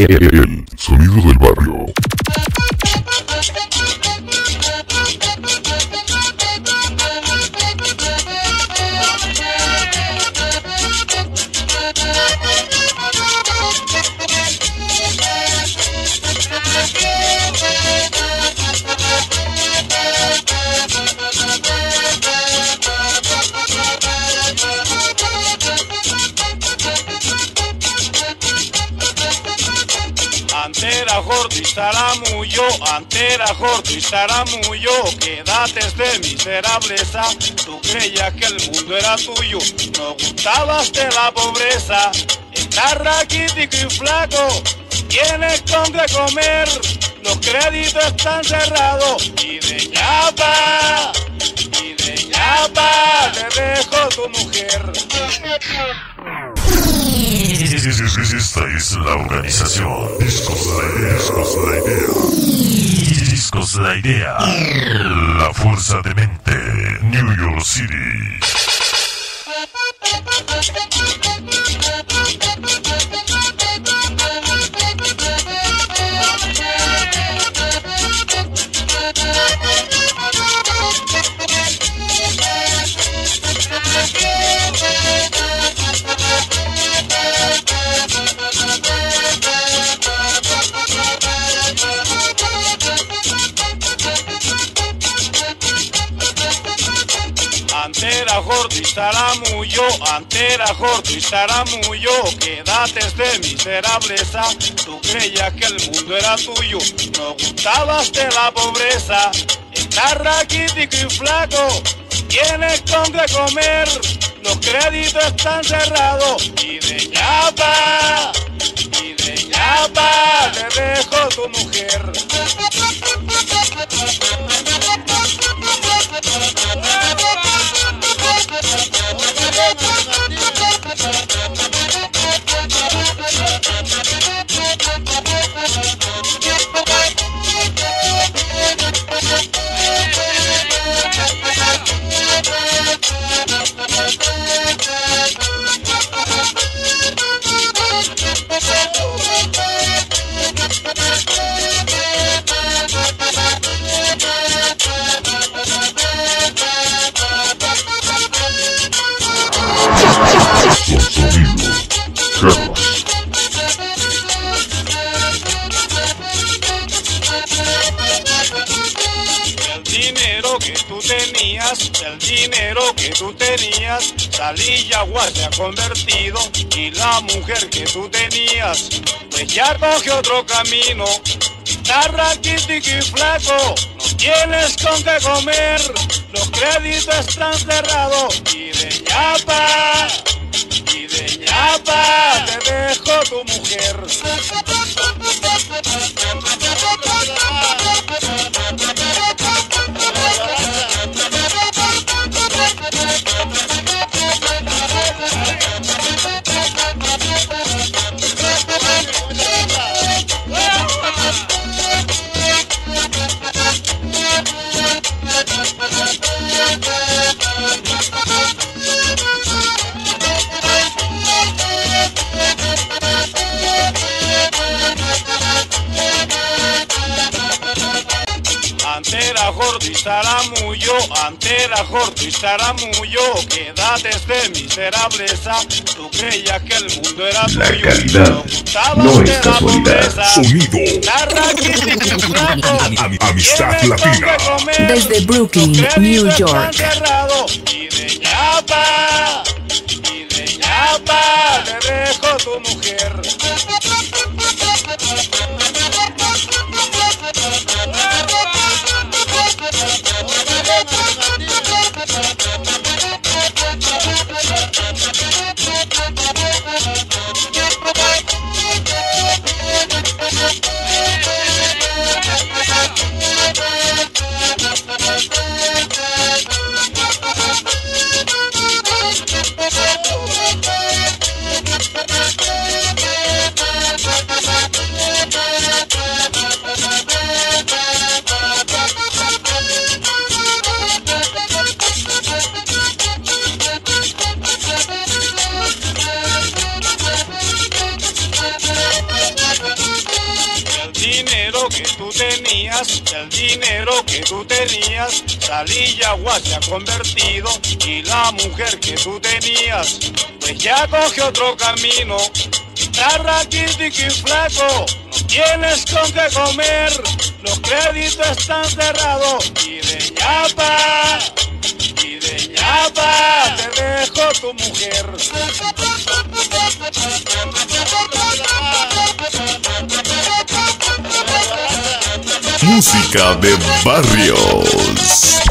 El sonido del barrio. Antera gordo y zaramullo, antera gordo y zaramullo, quédate de miserableza. Tú creías que el mundo era tuyo, no gustabas de la pobreza. Estás raquítico y flaco, tienes con qué comer, los créditos están cerrados y de ñapa te dejo tu mujer. Esta es la organización Discos La Idea. Discos La Idea. La fuerza de mente. New York City. Antera gordo y zaramullo, antera gordo y zaramullo, quédate de miserableza. Tú creías que el mundo era tuyo, no gustabas de la pobreza. Estás raquítico y flaco, tienes con qué comer, los créditos están cerrados y de ñapa te dejo tu mujer. El dinero que tú tenías, salí jaguar se ha convertido, y la mujer que tú tenías, pues ya coge otro camino. Estás raquítico y flaco, no tienes con qué comer, los créditos están cerrados y de ñapa te dejo tu mujer. Antera gordo y zaramullo, antera gordo y zaramullo, quédate de miserableza. Tú creías que el mundo era tuyo, la calidad no es casualidad. Sonido. Amistad Latina. Desde Brooklyn, New York. Y de ñapa te dejo tu mujer. tenías, el dinero que tú tenías, Salillagua se ha convertido y la mujer que tú tenías, pues ya coge otro camino. Está raquítico y flaco, no tienes con qué comer, los créditos están cerrados y de ñapa te dejo tu mujer. Música de barrios.